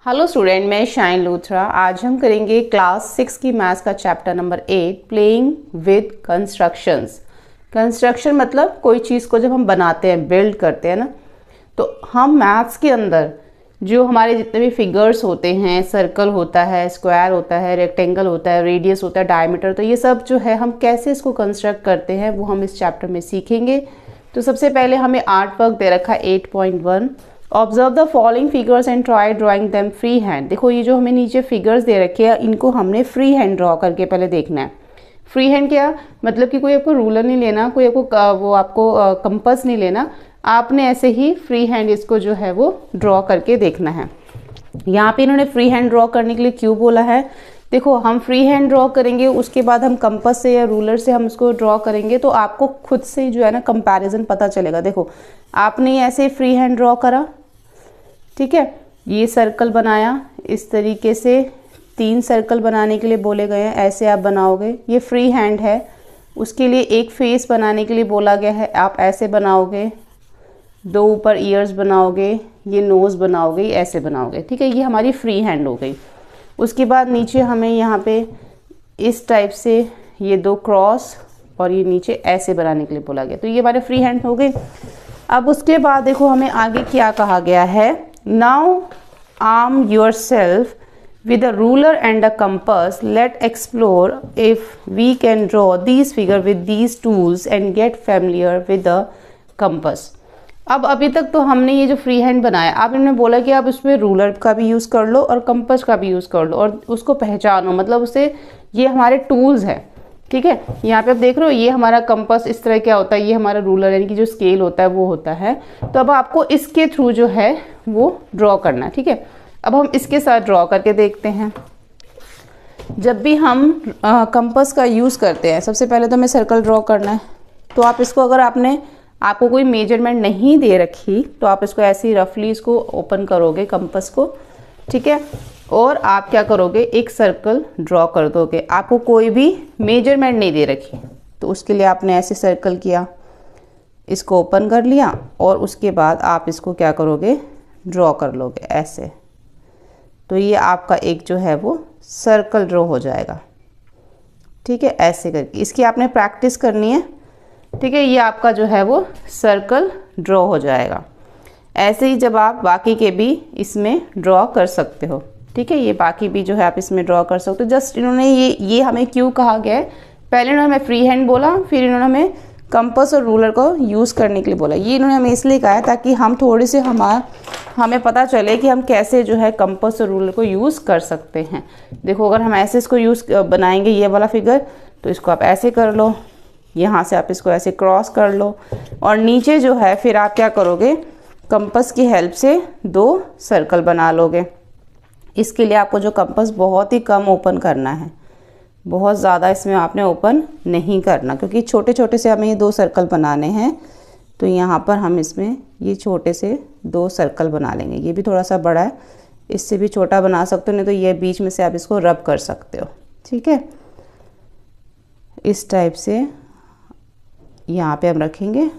Hello student, मैं shine Luthra. आज हम करेंगे क्लास 6 की मैथ्स का chapter number 8 playing with constructions. Construction मतलब कोई चीज़ को जब हम बनाते हैं, बिल्ड करते हैं ना, तो हम मैथ्स के अंदर जो हमारे जितने भी फिगर्स होते हैं, सर्कल होता है, स्क्वायर होता है, रेक्टेंगल होता है, रेडियस होता है, डायमीटर, तो ये सब जो है हम कैसे इसको कंस्ट्रक्ट करते हैं वो हम इस चैप्टर में सीखेंगे। तो सबसे पहले हमें आर्ट वर्क दे रखा है 8.1। Observe the following figures and try drawing them free hand. देखो ये जो हमें नीचे फिगर्स दे रखे हैं इनको हमने फ्री हैंड ड्रॉ करके पहले देखना है। फ्री हैंड क्या मतलब कि कोई आपको रूलर नहीं लेना, कोई आपको कंपास नहीं लेना, आपने ऐसे ही फ्री हैंड इसको जो है वो ड्रॉ करके देखना है। यहाँ पे इन्होंने फ्री हैंड ड्रॉ करने के लिए क्यों बोला है? देखो हम फ्री हैंड ड्रॉ करेंगे, उसके बाद हम कंपास से या रूलर से हम उसको ड्रॉ करेंगे तो आपको खुद से जो है ना कंपैरिजन पता चलेगा। देखो आपने ऐसे फ्री हैंड ड्रॉ करा, ठीक है, ये सर्कल बनाया, इस तरीके से 3 सर्कल बनाने के लिए बोले गए हैं, ऐसे आप बनाओगे, ये फ्री हैंड है। उसके लिए एक फेस बनाने के लिए बोला गया है, आप ऐसे बनाओगे, 2 ऊपर ईयर्स बनाओगे, ये नोज़ बनाओगे, ऐसे बनाओगे, ठीक है, ये हमारी फ्री हैंड हो गई। उसके बाद नीचे हमें यहाँ पे इस टाइप से ये 2 क्रॉस और ये नीचे ऐसे बनाने के लिए बोला गया, तो ये हमारे फ्री हैंड हो गए। अब उसके बाद देखो हमें आगे क्या कहा गया है, now arm your self with a ruler and a compass. Let's explore if we can draw these figure with these tools and get familiar with the compass. अब अभी तक तो हमने ये जो फ्री हैंड बनाया, अब इन्होंने बोला कि आप उसमें रूलर का भी यूज़ कर लो और कंपास का भी यूज़ कर लो और उसको पहचानो, मतलब उससे ये हमारे टूल्स हैं, ठीक है। यहाँ पे आप देख रहे हो ये हमारा कंपास इस तरह क्या होता है, ये हमारा रूलर यानी कि जो स्केल होता है वो होता है। तो अब आपको इसके थ्रू जो है वो ड्रॉ करना है, ठीक है। अब हम इसके साथ ड्रॉ करके देखते हैं। जब भी हम कंपास का यूज़ करते हैं, सबसे पहले तो हमें सर्कल ड्रॉ करना है। तो आप इसको अगर आपको कोई मेजरमेंट नहीं दे रखी तो आप इसको ऐसे ही रफली इसको ओपन करोगे कंपास को, ठीक है, और आप क्या करोगे, एक सर्कल ड्रॉ कर दोगे। आपको कोई भी मेजरमेंट नहीं दे रखी तो उसके लिए आपने ऐसे सर्कल किया, इसको ओपन कर लिया और उसके बाद आप इसको क्या करोगे, ड्रॉ कर लोगे ऐसे। तो ये आपका एक जो है वो सर्कल ड्रॉ हो जाएगा, ठीक है, ऐसे करके। इसकी आपने प्रैक्टिस करनी है, ठीक है, ये आपका जो है वो सर्कल ड्रॉ हो जाएगा। ऐसे ही जब आप बाकी के भी इसमें ड्रॉ कर सकते हो, ठीक है, ये बाकी भी जो है आप इसमें ड्रॉ कर सकते हो। जस्ट इन्होंने ये हमें क्यों कहा गया है, पहले इन्होंने हमें फ्री हैंड बोला, फिर इन्होंने हमें कंपास और रूलर को यूज़ करने के लिए बोला। ये इन्होंने हमें इसलिए कहा है ताकि हम थोड़े से हमें पता चले कि हम कैसे जो है कंपास और रूलर को यूज़ कर सकते हैं। देखो अगर हम ऐसे इसको यूज़ बनाएंगे ये वाला फिगर, तो इसको आप ऐसे कर लो, यहाँ से आप इसको ऐसे क्रॉस कर लो और नीचे जो है फिर आप क्या करोगे, कंपास की हेल्प से 2 सर्कल बना लोगे। इसके लिए आपको जो कंपास बहुत ही कम ओपन करना है, बहुत ज़्यादा इसमें आपने ओपन नहीं करना, क्योंकि छोटे छोटे से हमें ये 2 सर्कल बनाने हैं। तो यहाँ पर हम इसमें ये छोटे से 2 सर्कल बना लेंगे। ये भी थोड़ा सा बड़ा है, इससे भी छोटा बना सकते हो, नहीं तो ये बीच में से आप इसको रब कर सकते हो, ठीक है। इस टाइप से यहाँ पे हम रखेंगे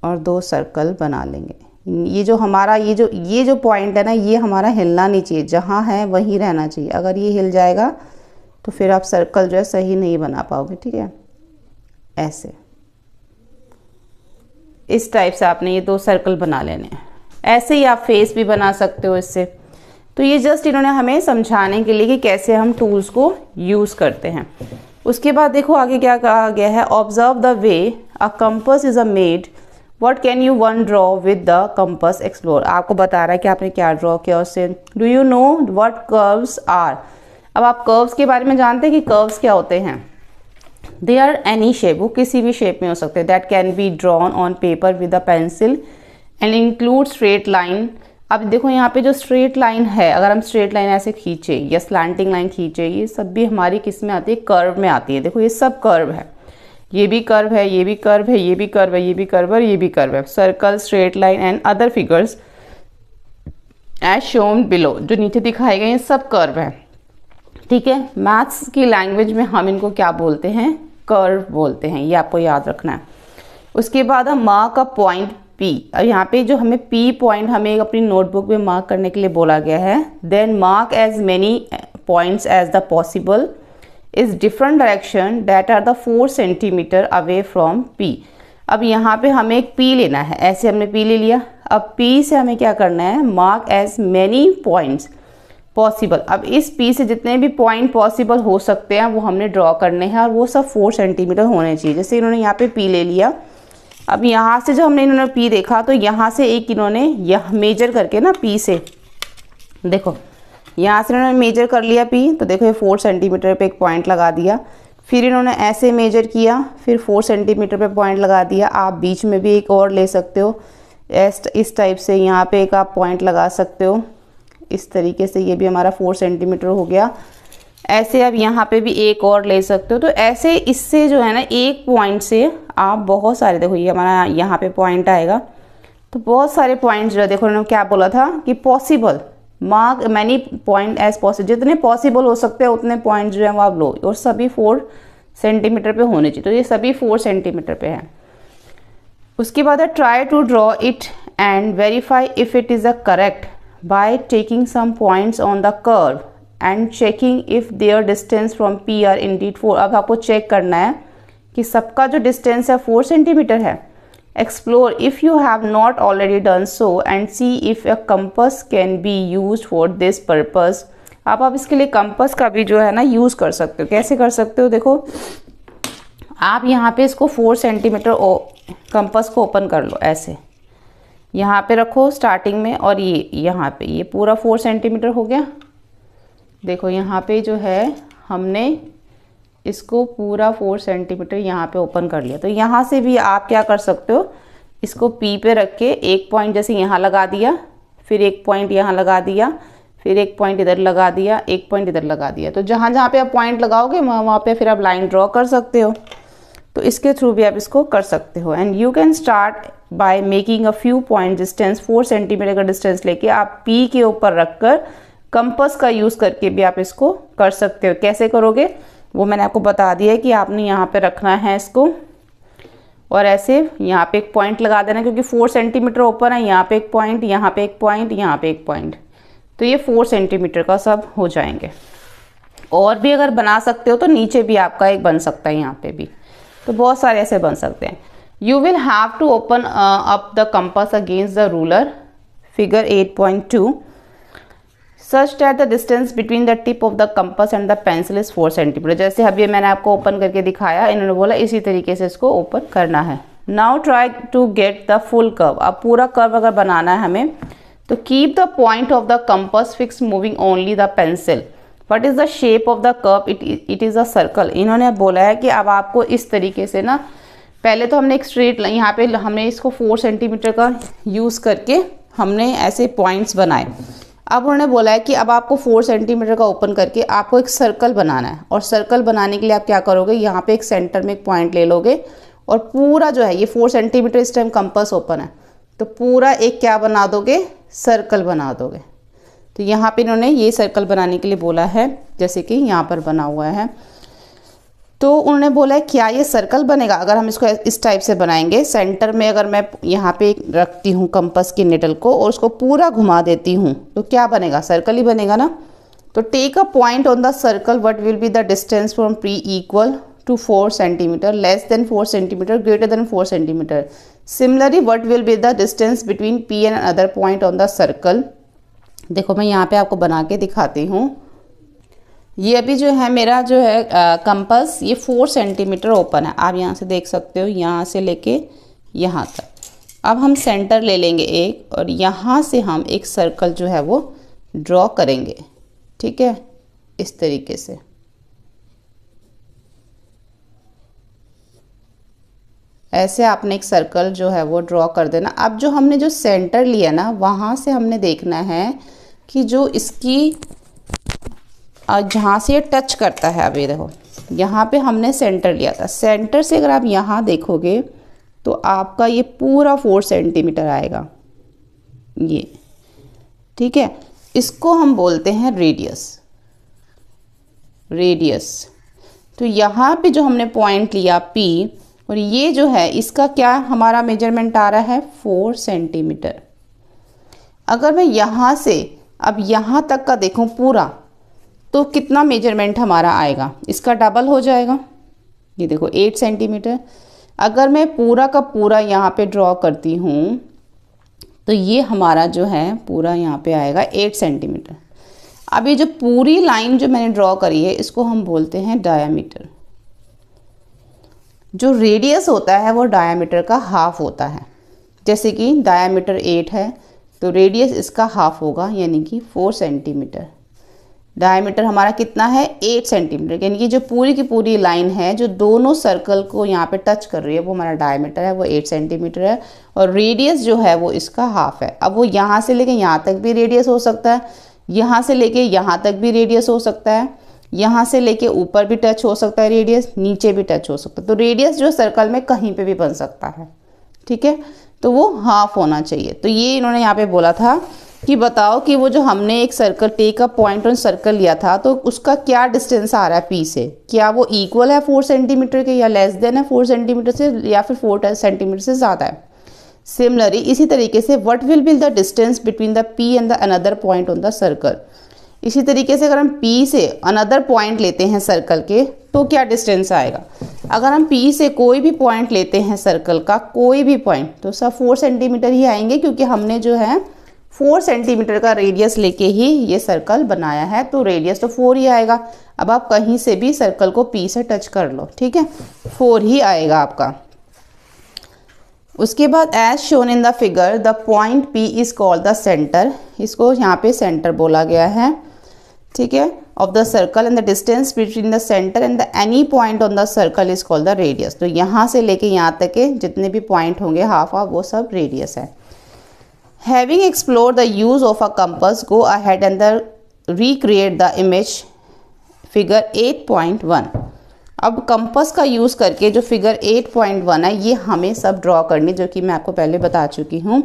और 2 सर्कल बना लेंगे। ये जो हमारा ये जो पॉइंट है ना, ये हमारा हिलना नहीं चाहिए, जहाँ है वहीं रहना चाहिए। अगर ये हिल जाएगा तो फिर आप सर्कल जो है सही नहीं बना पाओगे, ठीक है। ऐसे इस टाइप से आपने ये 2 सर्कल बना लेने हैं। ऐसे ही आप फेस भी बना सकते हो इससे। तो ये जस्ट इन्होंने हमें समझाने के लिए कि कैसे हम टूल्स को यूज़ करते हैं। उसके बाद देखो आगे क्या कहा गया है, observe the way a compass is a made, what can you one draw with the compass, explore. आपको बता रहा है कि आपने क्या ड्रॉ किया उससे। Do you know what curves are. अब आप कर्व्स के बारे में जानते हैं कि कर्व्स क्या होते हैं। दे आर एनी शेप, वो किसी भी शेप में हो सकते हैं। That can be drawn on paper with a pencil and include straight line. अब देखो यहाँ पे जो स्ट्रेट लाइन है, अगर हम स्ट्रेट लाइन ऐसे खींचे या स्लैंटिंग लाइन खींचे, ये सब भी हमारी किस में आती है, कर्व में आती है। देखो ये सब कर्व है, ये भी कर्व है, ये भी कर्व है, ये भी कर्व है, ये भी कर्व है, ये भी कर्व है। Circle, straight line and other figures as shown below, जो नीचे दिखाए गए हैं सब कर्व है, ठीक है। मैथ्स की लैंग्वेज में हम इनको क्या बोलते हैं, कर्व बोलते हैं, ये आपको याद रखना है। उसके बाद हम मार्क अ पॉइंट P। अब यहाँ पे जो हमें P पॉइंट हमें अपनी नोटबुक में मार्क करने के लिए बोला गया है। Then mark as many points as the possible is different direction that are the 4 centimetre away from P। अब यहाँ पे हमें एक P लेना है, ऐसे हमने P ले लिया। अब P से हमें क्या करना है, mark as many points possible. अब इस P से जितने भी पॉइंट पॉसिबल हो सकते हैं वो हमने ड्रॉ करने हैं और वो सब 4 सेंटीमीटर होने चाहिए। जैसे इन्होंने यहाँ पे P ले लिया। अब यहाँ से जो हमने इन्होंने P देखा तो यहाँ से एक इन्होंने यह मेजर करके ना P से, देखो यहाँ से इन्होंने मेजर कर लिया P, तो देखो ये 4 सेंटीमीटर पे एक पॉइंट लगा दिया। फिर इन्होंने ऐसे मेजर किया, फिर 4 सेंटीमीटर पे पॉइंट लगा दिया। आप बीच में भी एक और ले सकते हो, इस टाइप से यहाँ पे एक आप पॉइंट लगा सकते हो। इस तरीके से ये भी हमारा 4 सेंटीमीटर हो गया। ऐसे अब यहाँ पे भी एक और ले सकते हो। तो ऐसे इससे जो है ना एक पॉइंट से आप बहुत सारे, देखो ये हमारा यहाँ पे पॉइंट आएगा, तो बहुत सारे पॉइंट्स जो है, देखो उन्होंने क्या बोला था कि possible mark many point as possible, जितने पॉसिबल हो सकते हैं उतने पॉइंट जो है वो आप लो, और सभी 4 सेंटीमीटर पे होने चाहिए। तो ये सभी 4 सेंटीमीटर पे है। उसके बाद है try to draw it and verify if it is a correct by taking some points on the curve and checking if their distance from P are indeed 4। अब आपको चेक करना है कि सबका जो डिस्टेंस है 4 सेंटीमीटर है। Explore if you have not already done so and C if a compass can be use for this purpose. आप इसके लिए कंपस का भी जो है ना यूज़ कर सकते हो। कैसे कर सकते हो, देखो आप यहाँ पे इसको 4 सेंटीमीटर कंपस को ओपन कर लो, ऐसे यहाँ पे रखो स्टार्टिंग में, और ये यहाँ पे ये पूरा 4 सेंटीमीटर हो गया। देखो यहाँ पे जो है हमने इसको पूरा 4 सेंटीमीटर यहाँ पे ओपन कर लिया। तो यहाँ से भी आप क्या कर सकते हो, इसको P पे रख के एक पॉइंट जैसे यहाँ लगा दिया, फिर एक पॉइंट यहाँ लगा दिया, फिर एक पॉइंट इधर लगा दिया, एक पॉइंट इधर लगा दिया। तो जहाँ जहाँ पे आप पॉइंट लगाओगे वहाँ पे फिर आप लाइन ड्रॉ कर सकते हो। तो इसके थ्रू भी आप इसको कर सकते हो। And you can start by making a few point distance, 4 centimetre का डिस्टेंस लेके आप P के ऊपर रखकर कंपस का यूज़ करके भी आप इसको कर सकते हो। कैसे करोगे वो मैंने आपको बता दिया है कि आपने यहाँ पे रखना है इसको, और ऐसे यहाँ पे एक पॉइंट लगा देना, क्योंकि 4 सेंटीमीटर ओपन है। यहाँ पे एक पॉइंट, यहाँ पे एक पॉइंट, यहाँ पे एक पॉइंट, तो ये 4 सेंटीमीटर का सब हो जाएंगे। और भी अगर बना सकते हो तो नीचे भी आपका एक बन सकता है, यहाँ पे भी, तो बहुत सारे ऐसे बन सकते हैं। You will have to open up the compass against the ruler, figure 8.2 such that the distance between the tip of the compass and the pencil is 4 centimetre. जैसे अभी मैंने आपको ओपन करके दिखाया, इन्होंने बोला इसी तरीके से इसको ओपन करना है। Now try to get the full curve. अब पूरा कर्व अगर बनाना है हमें, तो keep the point of the compass fix moving only the pencil. What is the shape of the curve, it is a circle. इन्होंने बोला है कि अब आपको इस तरीके से ना, पहले तो हमने एक स्ट्रेट लाइन, यहाँ पे हमने इसको 4 सेंटीमीटर का यूज़ करके हमने ऐसे पॉइंट्स बनाए। अब उन्होंने बोला है कि अब आपको 4 सेंटीमीटर का ओपन करके आपको एक सर्कल बनाना है, और सर्कल बनाने के लिए आप क्या करोगे, यहाँ पे एक सेंटर में एक पॉइंट ले लोगे, और पूरा जो है ये 4 सेंटीमीटर इस टाइम कंपास ओपन है, तो पूरा एक क्या बना दोगे, सर्कल बना दोगे। तो यहाँ पे इन्होंने ये सर्कल बनाने के लिए बोला है, जैसे कि यहाँ पर बना हुआ है। तो उन्होंने बोला है क्या ये सर्कल बनेगा अगर हम इसको इस टाइप से बनाएंगे। सेंटर में अगर मैं यहाँ पे रखती हूँ कंपास की निडल को और उसको पूरा घुमा देती हूँ, तो क्या बनेगा, सर्कल ही बनेगा ना। तो take a point on the circle, what will be the distance from P equal to 4 centimetre, less than 4 centimetre, greater than 4 centimetre. Similarly what will be the distance between P and other point on the circle. देखो मैं यहाँ पे आपको बना के दिखाती हूँ। ये अभी जो है मेरा जो है कंपास, ये 4 सेंटीमीटर ओपन है, आप यहाँ से देख सकते हो, यहाँ से लेके यहाँ तक। अब हम सेंटर ले लेंगे एक, और यहाँ से हम एक सर्कल जो है वो ड्रॉ करेंगे, ठीक है, इस तरीके से। ऐसे आपने एक सर्कल जो है वो ड्रॉ कर देना। अब जो हमने जो सेंटर लिया ना, वहाँ से हमने देखना है कि जो इसकी जहाँ से ये टच करता है, अब ये देखो यहाँ पे हमने सेंटर लिया था, सेंटर से अगर आप यहाँ देखोगे तो आपका ये पूरा 4 सेंटीमीटर आएगा, ये ठीक है। इसको हम बोलते हैं रेडियस। रेडियस तो यहाँ पे जो हमने पॉइंट लिया P, और ये जो है इसका क्या हमारा मेजरमेंट आ रहा है 4 सेंटीमीटर। अगर मैं यहाँ से अब यहाँ तक का देखूँ पूरा, तो कितना मेजरमेंट हमारा आएगा, इसका डबल हो जाएगा। ये देखो 8 सेंटीमीटर। अगर मैं पूरा का पूरा यहाँ पे ड्रॉ करती हूँ तो ये हमारा जो है पूरा यहाँ पे आएगा 8 सेंटीमीटर। अब ये जो पूरी लाइन जो मैंने ड्रॉ करी है इसको हम बोलते हैं डायामीटर। जो रेडियस होता है वो डायामीटर का हाफ होता है। जैसे कि डायामीटर 8 है तो रेडियस इसका हाफ होगा, यानी कि 4 सेंटीमीटर। डायमीटर हमारा कितना है 8 सेंटीमीटर, यानी कि जो पूरी की पूरी लाइन है जो दोनों सर्कल को यहाँ पे टच कर रही है वो हमारा डायमीटर है, वो 8 सेंटीमीटर है। और रेडियस जो है वो इसका हाफ है। अब वो यहाँ से लेके यहाँ तक भी रेडियस हो सकता है, यहाँ से लेके यहाँ तक भी रेडियस हो सकता है, यहाँ से लेके ऊपर भी टच हो सकता है रेडियस, नीचे भी टच हो सकता है। तो रेडियस जो सर्कल में कहीं पे भी बन सकता है, ठीक है। तो वो हाफ होना चाहिए। तो ये इन्होंने यहाँ पे बोला था कि बताओ कि वो जो हमने एक circle take a point on circle लिया था तो उसका क्या डिस्टेंस आ रहा है पी से, क्या वो इक्वल है 4 सेंटीमीटर के या लेस देन है 4 सेंटीमीटर से या फिर 4 सेंटीमीटर से ज़्यादा है। सिमिलरली इसी तरीके से what will be the distance between the P and the another point on the circle. इसी तरीके से अगर हम पी से अनदर पॉइंट लेते हैं सर्कल के तो क्या डिस्टेंस आएगा। अगर हम पी से कोई भी पॉइंट लेते हैं सर्कल का कोई भी पॉइंट तो सब 4 सेंटीमीटर ही आएंगे, क्योंकि हमने जो है 4 सेंटीमीटर का रेडियस लेके ही ये सर्कल बनाया है, तो रेडियस तो 4 ही आएगा। अब आप कहीं से भी सर्कल को पी से टच कर लो, ठीक है, 4 ही आएगा आपका। उसके बाद as shown in the figure the point P is called the centre. इसको यहाँ पे सेंटर बोला गया है, ठीक है, of the circle and the distance between the centre and the any point on the circle is called the radius. तो यहाँ से लेके यहाँ तक के जितने भी पॉइंट होंगे हाफ हाफ वो सब रेडियस है। Having explored the use of a compass, go ahead and recreate the image figure 8.1। अब कंपास का यूज़ करके जो फिगर 8.1 है ये हमें सब ड्रॉ करनी, जो कि मैं आपको पहले बता चुकी हूँ।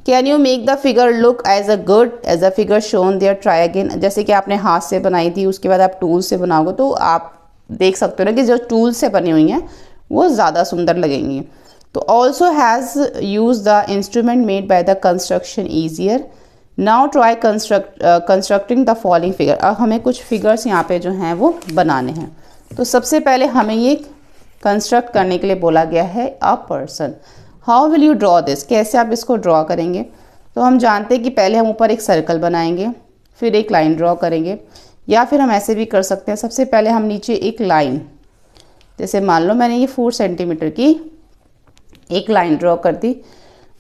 Can you make the figure look as a good as a figure shown there, try again. जैसे कि आपने हाथ से बनाई थी, उसके बाद आप टूल से बनाओगे तो आप देख सकते हो ना कि जो टूल से बनी हुई हैं वो ज़्यादा सुंदर लगेंगी। तो also has use the instrument made by the construction easier. Now try constructing the following figure. अब हमें कुछ फिगर्स यहाँ पे जो हैं वो बनाने हैं। तो सबसे पहले हमें ये कंस्ट्रक्ट करने के लिए बोला गया है a person. How will you draw this, कैसे आप इसको ड्रॉ करेंगे। तो हम जानते हैं कि पहले हम ऊपर एक सर्कल बनाएंगे, फिर एक लाइन ड्रॉ करेंगे, या फिर हम ऐसे भी कर सकते हैं। सबसे पहले हम नीचे एक लाइन, जैसे मान लो मैंने ये 4 सेंटीमीटर की एक लाइन ड्रॉ कर दी,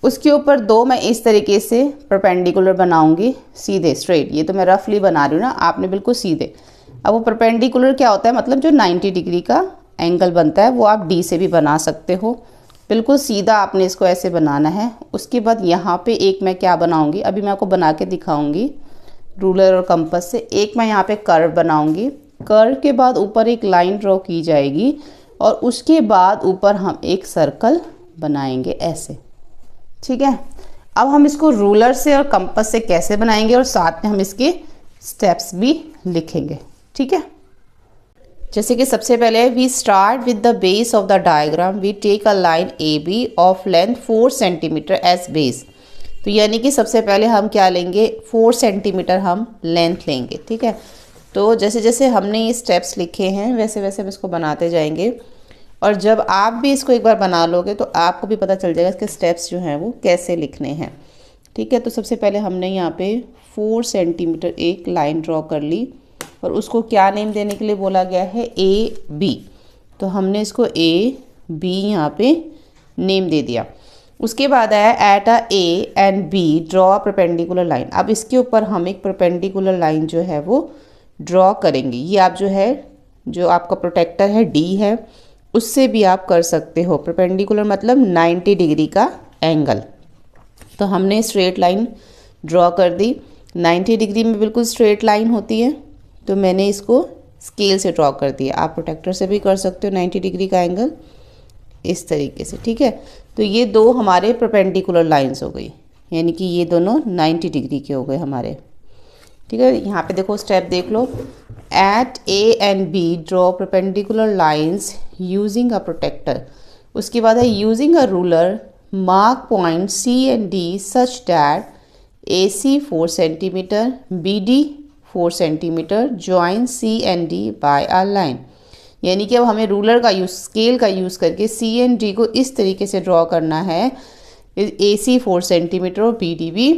उसके ऊपर 2 मैं इस तरीके से परपेंडिकुलर बनाऊंगी, सीधे स्ट्रेट। ये तो मैं रफली बना रही हूँ ना, आपने बिल्कुल सीधे। अब वो परपेंडिकुलर क्या होता है, मतलब जो 90 डिग्री का एंगल बनता है वो आप डी से भी बना सकते हो। बिल्कुल सीधा आपने इसको ऐसे बनाना है। उसके बाद यहाँ पे एक मैं क्या बनाऊंगी, अभी मैं आपको बना के दिखाऊंगी रूलर और कंपास से। एक मैं यहाँ पे कर्व बनाऊंगी, कर्व के बाद ऊपर एक लाइन ड्रॉ की जाएगी और उसके बाद ऊपर हम एक सर्कल बनाएंगे ऐसे, ठीक है। अब हम इसको रूलर से और कंपास से कैसे बनाएंगे और साथ में हम इसके स्टेप्स भी लिखेंगे, ठीक है। जैसे कि सबसे पहले we start with the base of the diagram, we take a line A B of length 4 centimetre as base. तो यानी कि सबसे पहले हम क्या लेंगे, 4 सेंटीमीटर हम लेंथ लेंगे, ठीक है। तो जैसे जैसे हमने ये स्टेप्स लिखे हैं वैसे वैसे हम इसको बनाते जाएंगे, और जब आप भी इसको एक बार बना लोगे तो आपको भी पता चल जाएगा इसके स्टेप्स जो हैं वो कैसे लिखने हैं, ठीक है। तो सबसे पहले हमने यहाँ पे 4 सेंटीमीटर एक लाइन ड्रॉ कर ली और उसको क्या नेम देने के लिए बोला गया है, ए बी। तो हमने इसको ए बी यहाँ पे नेम दे दिया। उसके बाद आया at a A and B draw a perpendicular line. अब इसके ऊपर हम एक परपेंडिकुलर लाइन जो है वो ड्रॉ करेंगे। ये आप जो है, जो आपका प्रोटेक्टर है डी है, उससे भी आप कर सकते हो। परपेंडिकुलर मतलब 90 डिग्री का एंगल। तो हमने स्ट्रेट लाइन ड्रॉ कर दी, 90 डिग्री में बिल्कुल स्ट्रेट लाइन होती है, तो मैंने इसको स्केल से ड्रॉ कर दिया। आप प्रोटेक्टर से भी कर सकते हो 90 डिग्री का एंगल इस तरीके से, ठीक है। तो ये 2 हमारे परपेंडिकुलर लाइंस हो गई, यानी कि ये दोनों 90 डिग्री के हो गए हमारे, ठीक है। यहाँ पे देखो स्टेप देख लो, at A and B draw perpendicular lines using a protractor. उसके बाद है using a ruler mark point C and D such that AC 4 centimetre, BD 4 centimetre, join C and D by a line. यानी कि अब हमें ruler का use, scale का use करके C एंड D को इस तरीके से ड्रॉ करना है, AC 4 सेंटीमीटर और BD भी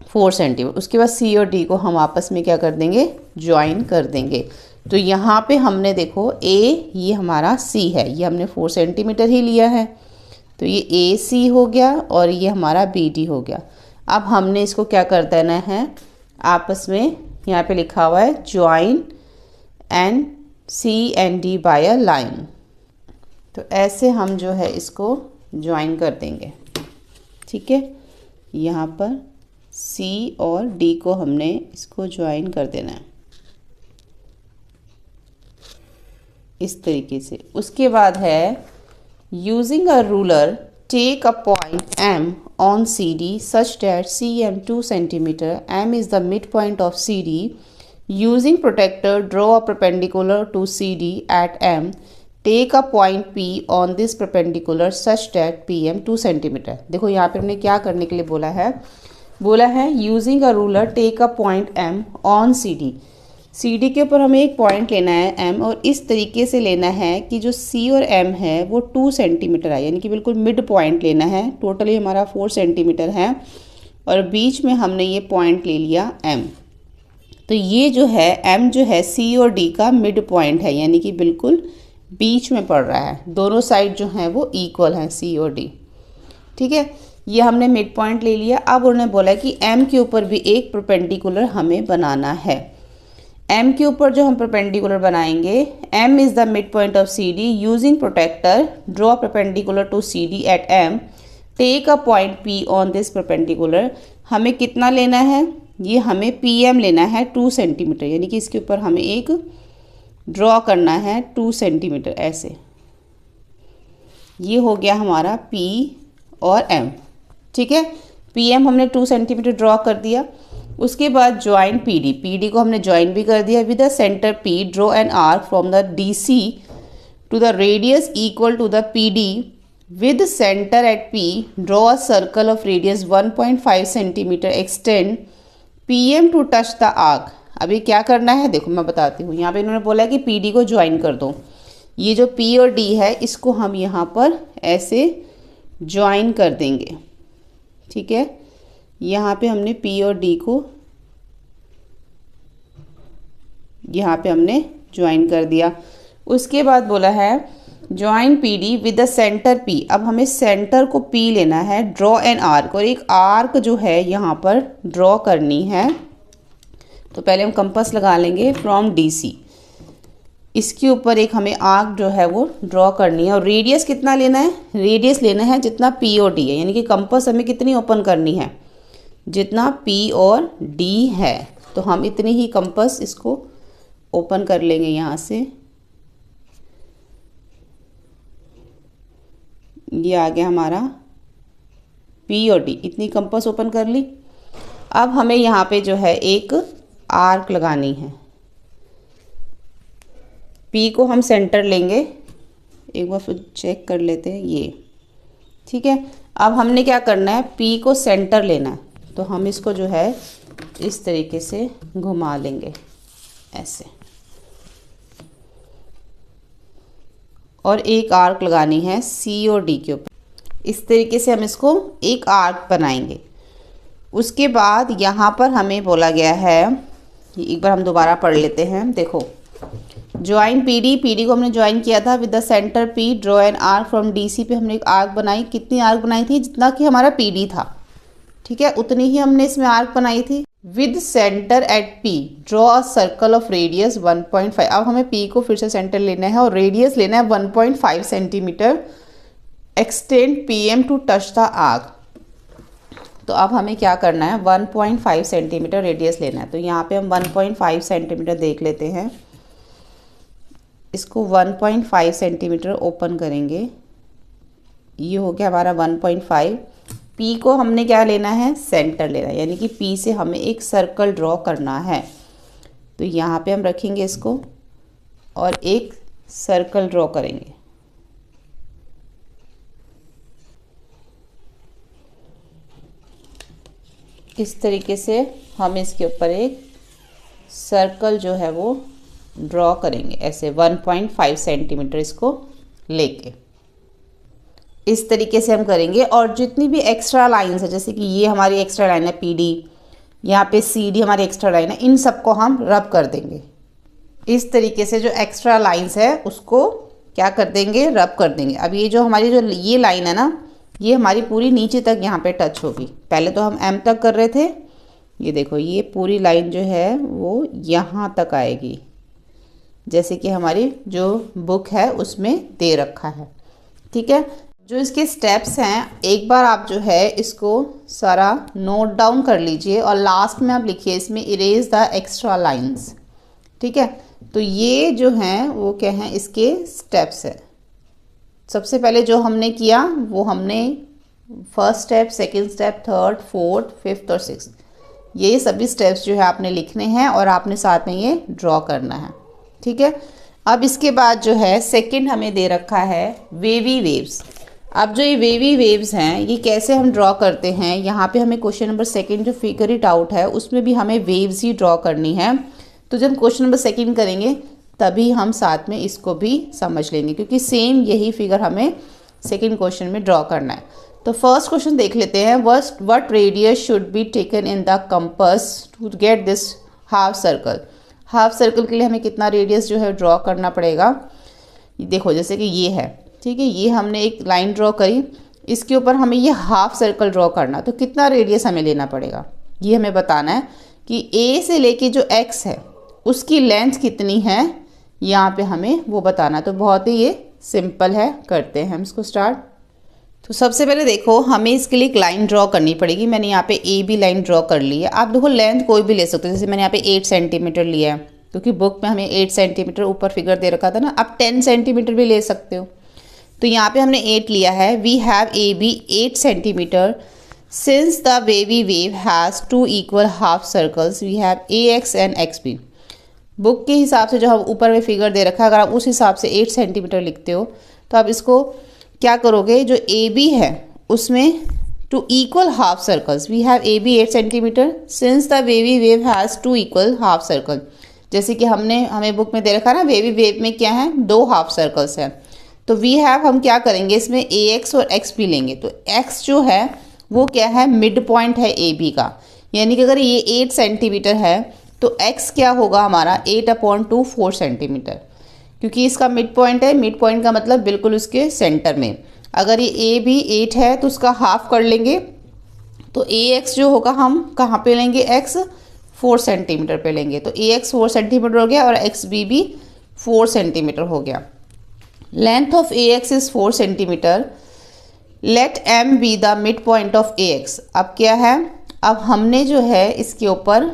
4 सेंटीमीटर। उसके बाद C और D को हम आपस में क्या कर देंगे, ज्वाइन कर देंगे। तो यहाँ पे हमने देखो A, ये हमारा C है, ये हमने 4 सेंटीमीटर ही लिया है, तो ये AC हो गया और ये हमारा BD हो गया। अब हमने इसको क्या कर देना है, आपस में यहाँ पे लिखा हुआ है join and C and D by a line. तो ऐसे हम जो है इसको ज्वाइन कर देंगे। ठीक है, यहाँ पर C और D को हमने इसको ज्वाइन कर देना है इस तरीके से। उसके बाद है using a ruler take a point M on CD such that CM 2 centimeter, M is the midpoint of CD. Using protractor, draw a perpendicular to CD at M. Take a point P on this perpendicular such that PM 2 centimeter. देखो यहाँ पे हमने क्या करने के लिए बोला है using a ruler take a point M on CD. CD के ऊपर हमें एक पॉइंट लेना है M, और इस तरीके से लेना है कि जो C और M है वो 2 सेंटीमीटर है, यानी कि बिल्कुल मिड पॉइंट लेना है। टोटली हमारा 4 सेंटीमीटर है और बीच में हमने ये पॉइंट ले लिया M। तो ये जो है M जो है C और D का मिड पॉइंट है, यानी कि बिल्कुल बीच में पड़ रहा है। दोनों साइड जो हैं वो इक्वल हैं C और D। ठीक है, ये हमने मिड पॉइंट ले लिया। अब उन्होंने बोला कि M के ऊपर भी एक परपेंडिकुलर हमें बनाना है। M के ऊपर जो हम परपेंडिकुलर बनाएंगे, M is the mid point of CD, using protractor draw perpendicular to CD at M, take a point P on this perpendicular. हमें कितना लेना है, ये हमें PM लेना है 2 सेंटीमीटर, यानी कि इसके ऊपर हमें एक ड्रॉ करना है 2 सेंटीमीटर ऐसे। ये हो गया हमारा P और M। ठीक है, PM हमने 2 सेंटीमीटर ड्रॉ कर दिया। उसके बाद ज्वाइन PD को हमने ज्वाइन भी कर दिया। With the centre P draw an arc from the DC to the radius equal to the PD with centre at P draw a circle of radius 1.5 centimetre, extend PM to touch the arc. अभी क्या करना है देखो मैं बताती हूँ। यहाँ पे इन्होंने बोला कि PD को ज्वाइन कर दो। ये जो P और D है इसको हम यहाँ पर ऐसे ज्वाइन कर देंगे। ठीक है, यहाँ पे हमने P और D को यहाँ पे हमने ज्वाइन कर दिया। उसके बाद बोला है join PD with the centre P। अब हमें सेंटर को P लेना है, ड्रॉ एन आर्क, और एक आर्क जो है यहाँ पर ड्रॉ करनी है। तो पहले हम कंपास लगा लेंगे फ्रॉम DC, इसके ऊपर एक हमें आर्क जो है वो ड्रॉ करनी है। और रेडियस कितना लेना है, रेडियस लेना है जितना P और D है, यानी कि कंपास हमें कितनी ओपन करनी है, जितना P और D है। तो हम इतनी ही कंपास इसको ओपन कर लेंगे यहाँ से। ये आ गया हमारा P और D, इतनी कंपास ओपन कर ली। अब हमें यहाँ पे जो है एक आर्क लगानी है। P को हम सेंटर लेंगे, एक बार फिर चेक कर लेते हैं ये। ठीक है, अब हमने क्या करना है, P को सेंटर लेना है। तो हम इसको जो है इस तरीके से घुमा लेंगे ऐसे, और एक आर्क लगानी है C और D के ऊपर। इस तरीके से हम इसको एक आर्क बनाएंगे। उसके बाद यहाँ पर हमें बोला गया है, एक बार हम दोबारा पढ़ लेते हैं। देखो, ज्वाइन PD को हमने ज्वाइन किया था with the centre P draw an arc from DC पे हमने एक आर्क बनाई। कितनी आर्क बनाई थी, जितना कि हमारा PD था। ठीक है, उतनी ही हमने इसमें आर्क बनाई थी। With centre at P draw a circle of radius 1.5। अब हमें P को फिर से सेंटर लेना है और रेडियस लेना है 1.5 centimetre, extend PM to touch the arc. तो अब हमें क्या करना है, 1.5 सेंटीमीटर रेडियस लेना है। तो यहाँ पे हम 1.5 सेंटीमीटर देख लेते हैं। इसको 1.5 सेंटीमीटर ओपन करेंगे। ये हो गया हमारा 1.5। P को हमने क्या लेना है, सेंटर लेना है, यानी कि P से हमें एक सर्कल ड्रॉ करना है। तो यहाँ पे हम रखेंगे इसको और एक सर्कल ड्रॉ करेंगे। इस तरीके से हम इसके ऊपर एक सर्कल जो है वो ड्रॉ करेंगे, ऐसे 1.5 सेंटीमीटर इसको लेके इस तरीके से हम करेंगे। और जितनी भी एक्स्ट्रा लाइंस है, जैसे कि ये हमारी एक्स्ट्रा लाइन है PD, यहाँ पे CD हमारी एक्स्ट्रा लाइन है, इन सबको हम रब कर देंगे। इस तरीके से जो एक्स्ट्रा लाइंस है उसको क्या कर देंगे, रब कर देंगे। अब ये जो हमारी जो ये लाइन है ना, ये हमारी पूरी नीचे तक यहाँ पे टच होगी। पहले तो हम M तक कर रहे थे, ये देखो ये पूरी लाइन जो है वो यहाँ तक आएगी, जैसे कि हमारी जो बुक है उसमें दे रखा है। ठीक है, जो इसके स्टेप्स हैं एक बार आप जो है इसको सारा नोट डाउन कर लीजिए और लास्ट में आप लिखिए इसमें इरेज द एक्स्ट्रा लाइंस। ठीक है, तो ये जो हैं वो क्या हैं, इसके स्टेप्स है। सबसे पहले जो हमने किया वो हमने first step, second step, third, fourth, fifth और सिक्स्थ, ये सभी स्टेप्स जो है आपने लिखने हैं और आपने साथ में ये ड्रॉ करना है। ठीक है, अब इसके बाद जो है सेकंड हमें दे रखा है वेवी वेव्स। अब जो ये वेवी वेव्स हैं ये कैसे हम ड्रॉ करते हैं, यहाँ पे हमें क्वेश्चन नंबर सेकंड जो फिगर इट आउट है उसमें भी हमें वेव्स ही ड्रॉ करनी है। तो जब क्वेश्चन नंबर सेकंड करेंगे तभी हम साथ में इसको भी समझ लेंगे, क्योंकि सेम यही फिगर हमें सेकंड क्वेश्चन में ड्रॉ करना है। तो फर्स्ट क्वेश्चन देख लेते हैं, what radius should be taken in the compass to get this half circle. Half circle के लिए हमें कितना रेडियस जो है ड्रॉ करना पड़ेगा। देखो जैसे कि ये है, ठीक है, ये हमने एक लाइन ड्रॉ करी, इसके ऊपर हमें ये हाफ सर्कल ड्रॉ करना, तो कितना रेडियस हमें लेना पड़ेगा ये हमें बताना है कि A से लेके जो X है उसकी लेंथ कितनी है, यहाँ पे हमें वो बताना। तो बहुत ही ये सिंपल है, करते हैं हम इसको स्टार्ट। तो सबसे पहले देखो हमें इसके लिए एक लाइन ड्रॉ करनी पड़ेगी। मैंने यहाँ पे AB लाइन ड्रॉ कर ली है। आप देखो लेंथ कोई भी ले सकते हो, जैसे मैंने यहाँ पे 8 सेंटीमीटर लिया है क्योंकि बुक में हमें 8 सेंटीमीटर ऊपर फिगर दे रखा था ना। आप 10 सेंटीमीटर भी ले सकते हो। तो यहाँ पे हमने 8 लिया है। We have AB 8 centimetre. Since the wavy wave has 2 equal half circles we have AX and XB। Book के हिसाब से जो हम ऊपर में फिगर दे रखा है, अगर आप उस हिसाब से 8 सेंटीमीटर लिखते हो तो आप इसको क्या करोगे, जो AB है उसमें 2 equal half circles we have AB 8 centimetre since the wavy wave has 2 equal half circle. जैसे कि हमें बुक में दे रखा है ना, वेवी वेव में क्या है, 2 हाफ सर्कल्स हैं। तो वी हैव हम क्या करेंगे, इसमें AX और XB लेंगे। तो X जो है वो क्या है, मिड पॉइंट है AB का, यानी कि अगर ये 8 सेंटीमीटर है तो X क्या होगा हमारा 8/2 4 सेंटीमीटर, क्योंकि इसका मिड पॉइंट है। मिड पॉइंट का मतलब बिल्कुल उसके सेंटर में। अगर ये A भी 8 है तो उसका हाफ कर लेंगे, तो AX जो होगा हम कहाँ पे लेंगे, X 4 सेंटीमीटर पे लेंगे। तो AX 4 सेंटीमीटर हो गया और XB भी 4 सेंटीमीटर हो गया। Length of AX is 4 centimetre. Let M be the mid point of AX। अब क्या है, अब हमने जो है इसके ऊपर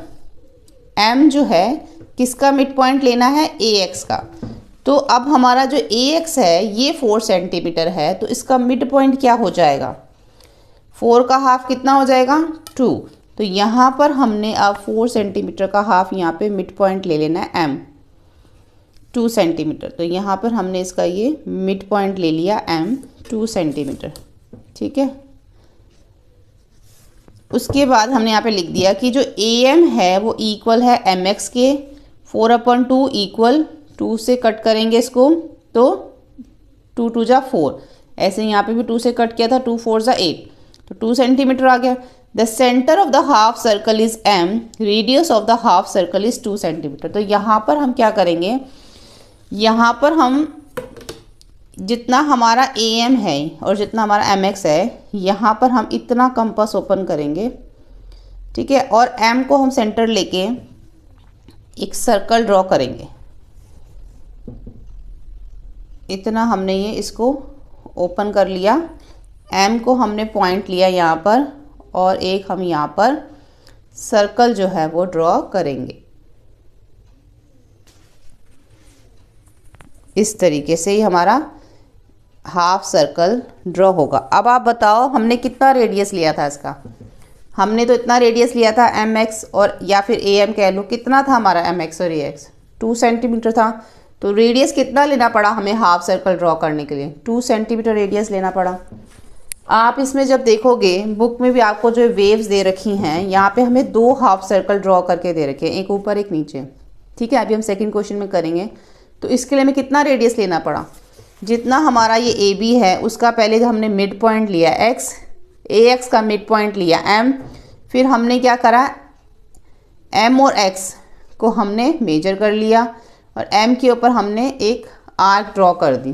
M जो है किसका मिड पॉइंट लेना है, AX का। तो अब हमारा जो AX है ये 4 सेंटीमीटर है, तो इसका मिड पॉइंट क्या हो जाएगा, 4 का हाफ कितना हो जाएगा, 2। तो यहाँ पर हमने अब 4 सेंटीमीटर का हाफ यहाँ पे मिड पॉइंट ले लेना है M 2 सेंटीमीटर। तो यहाँ पर हमने इसका ये मिड पॉइंट ले लिया M 2 सेंटीमीटर। ठीक है, उसके बाद हमने यहाँ पे लिख दिया कि जो AM है वो इक्वल है MX के। 4/2 इक्वल 2 से कट करेंगे इसको, तो 2 2 जा 4, ऐसे यहाँ पे भी 2 से कट किया था, 2 4 जा 8, तो 2 सेंटीमीटर आ गया। The centre of the half circle is M, radius of the half circle is 2 centimetre. तो यहाँ पर हम क्या करेंगे, यहाँ पर हम जितना हमारा AM है और जितना हमारा MX है, यहाँ पर हम इतना कंपास ओपन करेंगे। ठीक है, और M को हम सेंटर लेके एक सर्कल ड्रॉ करेंगे। इतना हमने ये इसको ओपन कर लिया। M को हमने पॉइंट लिया यहाँ पर, और एक हम यहाँ पर सर्कल जो है वो ड्रॉ करेंगे। इस तरीके से ही हमारा हाफ सर्कल ड्रॉ होगा। अब आप बताओ हमने कितना रेडियस लिया था इसका, हमने तो इतना रेडियस लिया था MX और या फिर AM कह लो। कितना था हमारा MX और AX, 2 सेंटीमीटर था। तो रेडियस कितना लेना पड़ा हमें हाफ सर्कल ड्रॉ करने के लिए, 2 सेंटीमीटर रेडियस लेना पड़ा। आप इसमें जब देखोगे बुक में भी आपको जो वेव्स दे रखी हैं, यहाँ पे हमें 2 हाफ सर्कल ड्रॉ करके दे रखे हैं, एक ऊपर एक नीचे। ठीक है, अभी हम सेकंड क्वेश्चन में करेंगे। तो इसके लिए हमें कितना रेडियस लेना पड़ा, जितना हमारा ये ए बी है उसका पहले हमने मिड पॉइंट लिया एक्स, ए एक्स का मिड पॉइंट लिया एम, फिर हमने क्या करा एम और एक्स को हमने मेजर कर लिया और एम के ऊपर हमने एक आर्क ड्रॉ कर दी,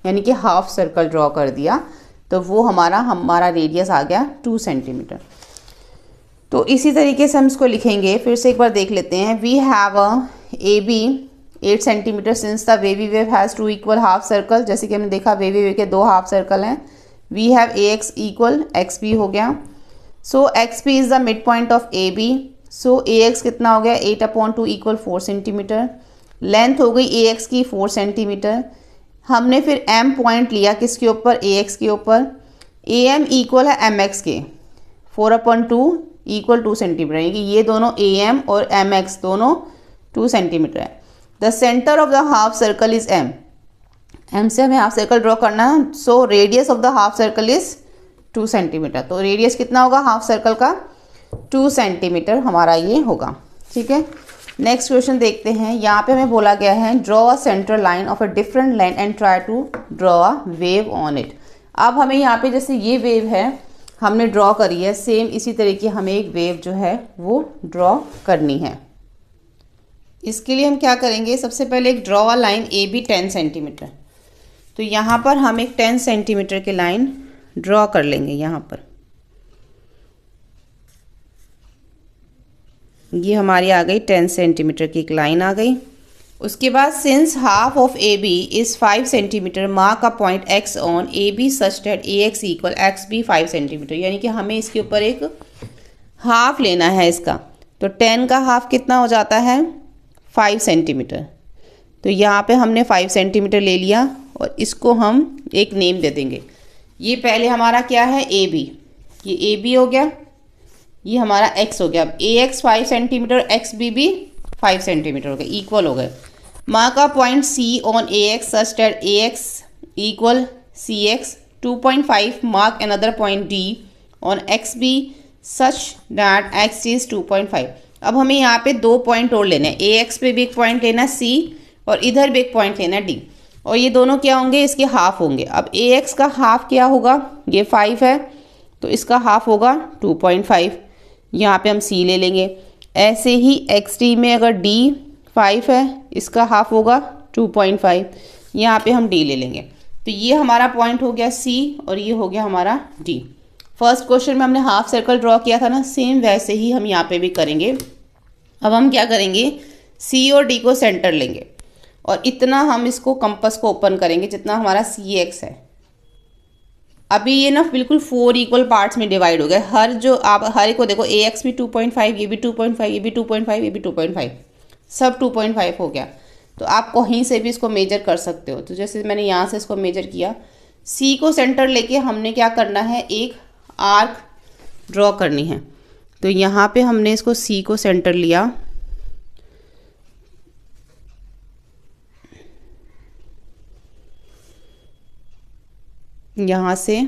यानी कि हाफ सर्कल ड्रॉ कर दिया। तो वो हमारा रेडियस आ गया 2 सेंटीमीटर। तो इसी तरीके से हम इसको लिखेंगे, फिर से एक बार देख लेते हैं। We have a A B 8 centimetre since the wavy wave has 2 equal half circle. जैसे कि हमने देखा वेवी वेव के 2 हाफ सर्कल हैं। We have A X equal X B हो गया। So X B is the mid point of A B. So A X कितना हो गया 8/2 इक्वल 4 सेंटीमीटर। लेंथ हो गई ए एक्स की 4 सेंटीमीटर। हमने फिर m पॉइंट लिया किसके ऊपर, ax के ऊपर। am इक्वल है mx के, 4/2 इक्वल 2 सेंटीमीटर, यानी कि ये दोनों am और mx दोनों 2 सेंटीमीटर है। The centre of the half circle is m से हमें हाफ सर्कल ड्रॉ करना है। So radius of the half circle is 2 centimetre. तो रेडियस कितना होगा हाफ सर्कल का, 2 सेंटीमीटर हमारा ये होगा। ठीक है, नेक्स्ट क्वेश्चन देखते हैं। यहाँ पे हमें बोला गया है draw a centre line of a different length and try to draw a wave on it. अब हमें यहाँ पे जैसे ये वेव है हमने ड्रॉ करी है, सेम इसी तरीके हमें एक वेव जो है वो ड्रॉ करनी है। इसके लिए हम क्या करेंगे, सबसे पहले एक draw a line A B 10 centimetre. तो यहाँ पर हम एक 10 सेंटीमीटर की लाइन ड्रॉ कर लेंगे। यहाँ पर ये हमारी आ गई 10 सेंटीमीटर की एक लाइन आ गई। उसके बाद since half of A B is 5 centimetre mark a point X on A B such that A X equal X B 5 centimetre. यानी कि हमें इसके ऊपर एक हाफ लेना है इसका। तो 10 का हाफ कितना हो जाता है 5 सेंटीमीटर। तो यहाँ पे हमने 5 सेंटीमीटर ले लिया और इसको हम एक नेम दे देंगे। ये पहले हमारा क्या है ए बी, ये ए बी हो गया, ये हमारा x हो गया। अब A X 5 centimetre X B भी 5 सेंटीमीटर हो गए, इक्वल हो गए। Mark a point C on A X such that A X equal C X. 2.5 mark another point D on X B such that x is 2.5। अब हमें यहाँ पे 2 point और लेने हैं, ए एक्स पे भी एक पॉइंट लेना है C और इधर भी एक पॉइंट लेना है D, और ये दोनों क्या होंगे इसके हाफ होंगे। अब ए एक्स का हाफ क्या होगा, ये 5 है तो इसका हाफ होगा 2.5। यहाँ पे हम C ले लेंगे। ऐसे ही एक्स डी में अगर D 5 है इसका हाफ होगा 2.5, यहाँ पे हम D ले लेंगे। तो ये हमारा पॉइंट हो गया C और ये हो गया हमारा D। फर्स्ट क्वेश्चन में हमने हाफ सर्कल ड्रॉ किया था ना, सेम वैसे ही हम यहाँ पे भी करेंगे। अब हम क्या करेंगे, C और D को सेंटर लेंगे और इतना हम इसको कंपास को ओपन करेंगे जितना हमारा CX है। अभी ये ना बिल्कुल 4 इक्वल पार्ट्स में डिवाइड हो गए। हर एक को देखो, ए एक्स भी 2.5, ये भी 2.5, ये भी 2.5, ये भी 2.5, सब 2.5 हो गया। तो आप कहीं से भी इसको मेजर कर सकते हो। तो जैसे मैंने यहाँ से इसको मेजर किया, सी को सेंटर लेके हमने क्या करना है, एक आर्क ड्रॉ करनी है। तो यहाँ पे हमने इसको सी को सेंटर लिया, यहाँ से,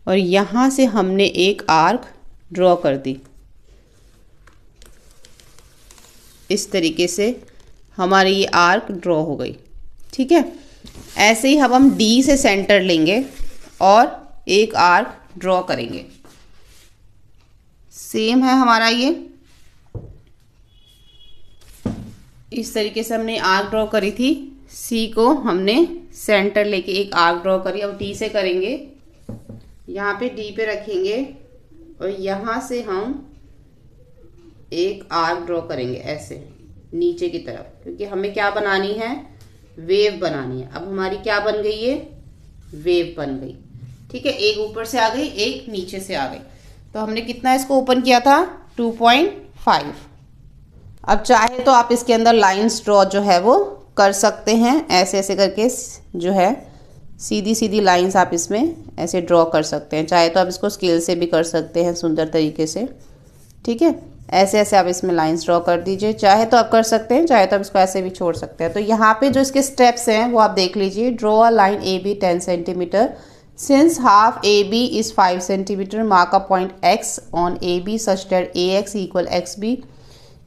और यहाँ से हमने एक आर्क ड्रॉ कर दी। इस तरीके से हमारी ये आर्क ड्रॉ हो गई। ठीक है, ऐसे ही हम डी से सेंटर लेंगे और एक आर्क ड्रॉ करेंगे। सेम है हमारा ये, इस तरीके से हमने आर्क ड्रॉ करी थी। सी को हमने सेंटर लेके एक आर्क ड्रॉ करी। अब डी से करेंगे, यहाँ पे डी पे रखेंगे और यहाँ से हम एक आर्क ड्रॉ करेंगे ऐसे नीचे की तरफ, क्योंकि हमें क्या बनानी है, वेव बनानी है। अब हमारी क्या बन गई, ये वेव बन गई। ठीक है, एक ऊपर से आ गई, एक नीचे से आ गई। तो हमने कितना इसको ओपन किया था, 2.5। अब चाहे तो आप इसके अंदर लाइंस ड्रॉ जो है वो कर सकते हैं, ऐसे ऐसे करके जो है सीधी सीधी लाइंस आप इसमें ऐसे ड्रॉ कर सकते हैं। चाहे तो आप इसको स्केल से भी कर सकते हैं सुंदर तरीके से। ठीक है, ऐसे ऐसे आप इसमें लाइंस ड्रॉ कर दीजिए। चाहे तो आप कर सकते हैं, चाहे तो आप इसको ऐसे भी छोड़ सकते हैं। तो यहाँ पे जो इसके स्टेप्स हैं वो आप देख लीजिए। Draw a line A B 10 centimetre Since half AB is 5 centimeter, mark a point X on AB such that AX equal XB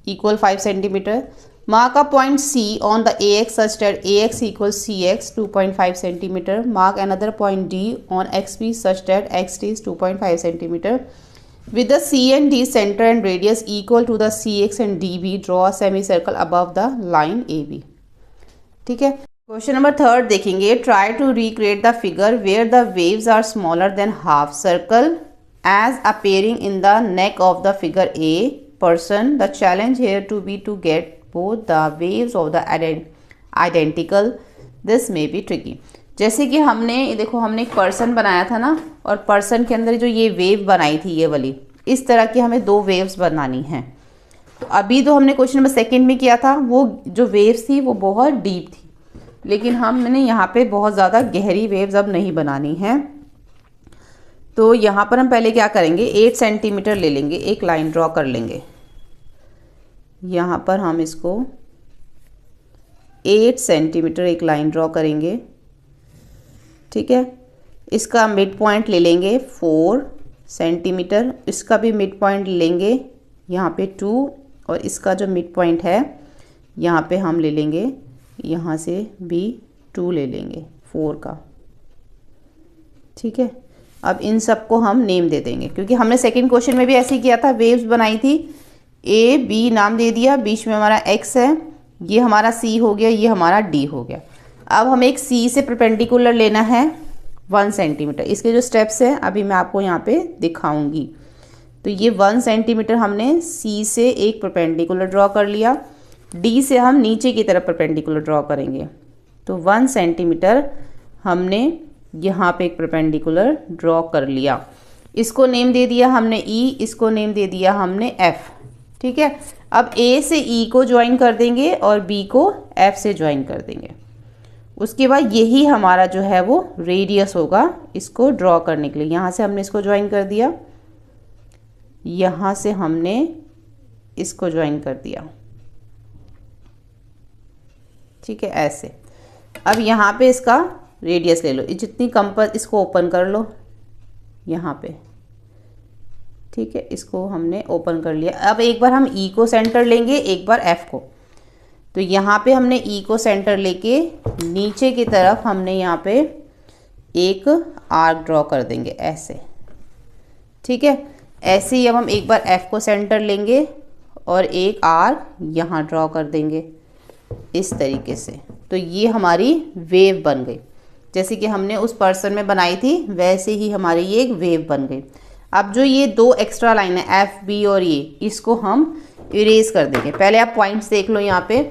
equal 5 centimeter. Mark a point C on the AX such that AX equals CX 2.5 centimeter. Mark another point D on XB such that XD is 2.5 centimeter. With the C and D center and radius equal to the CX and DB, draw a semicircle above the line AB. ठीक है, question number 3 देखेंगे. Try to recreate the figure where the waves are smaller than half circle as appearing in the neck of the figure a person. The challenge here to be to get both the waves of the identical. This may be tricky. जैसे कि हमने देखो, हमने एक person बनाया था ना, और पर्सन के अंदर जो ये वेव बनाई थी, ये वाली, इस तरह की हमें 2 वेव्स बनानी हैं. तो अभी तो हमने क्वेश्चन नंबर 2 में किया था, वो जो वेव्स थी वो बहुत डीप थी, लेकिन हमने यहाँ पे बहुत ज़्यादा गहरी वेव्स अब नहीं बनानी है. तो यहाँ पर हम पहले क्या करेंगे, 8 सेंटीमीटर ले लेंगे, एक लाइन ड्रॉ कर लेंगे. यहाँ पर हम इसको 8 सेंटीमीटर एक लाइन ड्रॉ करेंगे. ठीक है, इसका मिड पॉइंट ले लेंगे 4 सेंटीमीटर, इसका भी मिड पॉइंट लेंगे यहाँ पे 2, और इसका जो मिड पॉइंट है यहाँ पे हम ले लेंगे, यहाँ से भी 2 ले लेंगे 4 का. ठीक है, अब इन सबको हम नेम दे देंगे, क्योंकि हमने सेकंड क्वेश्चन में भी ऐसे ही किया था. वेव्स बनाई थी, ए बी नाम दे दिया, बीच में हमारा एक्स है, ये हमारा सी हो गया, ये हमारा डी हो गया. अब हमें एक सी से परपेंडिकुलर लेना है 1 सेंटीमीटर. इसके जो स्टेप्स हैं अभी मैं आपको यहाँ पे दिखाऊंगी. तो ये 1 सेंटीमीटर हमने सी से एक परपेंडिकुलर ड्रॉ कर लिया, डी से हम नीचे की तरफ परपेंडिकुलर ड्रॉ करेंगे. तो 1 सेंटीमीटर हमने यहाँ पे एक परपेंडिकुलर ड्रॉ कर लिया. इसको नेम दे दिया हमने ई, इसको नेम दे दिया हमने एफ. ठीक है, अब ए से ई को ज्वाइन कर देंगे और बी को एफ से ज्वाइन कर देंगे. उसके बाद यही हमारा जो है वो रेडियस होगा इसको ड्रॉ करने के लिए. यहाँ से हमने इसको ज्वाइन कर दिया, यहाँ से हमने इसको ज्वाइन कर दिया. ठीक है, ऐसे. अब यहाँ पे इसका रेडियस ले लो, जितनी कंपास, इसको ओपन कर लो यहाँ पे. ठीक है, इसको हमने ओपन कर लिया. अब एक बार हम ई को सेंटर लेंगे, एक बार एफ को. तो यहाँ पे हमने ई को सेंटर लेके नीचे की तरफ हमने यहाँ पे एक आर्क ड्रॉ कर देंगे ऐसे. ठीक है, ऐसे ही अब हम एक बार एफ को सेंटर लेंगे और एक आर्क यहाँ ड्रॉ कर देंगे इस तरीके से. तो ये हमारी वेव बन गई, जैसे कि हमने उस पर्सन में बनाई थी वैसे ही हमारी ये एक वेव बन गई. अब जो ये 2 एक्स्ट्रा लाइन है एफ बी और ये, इसको हम इरेज कर देंगे. पहले आप पॉइंट्स देख लो यहाँ पे.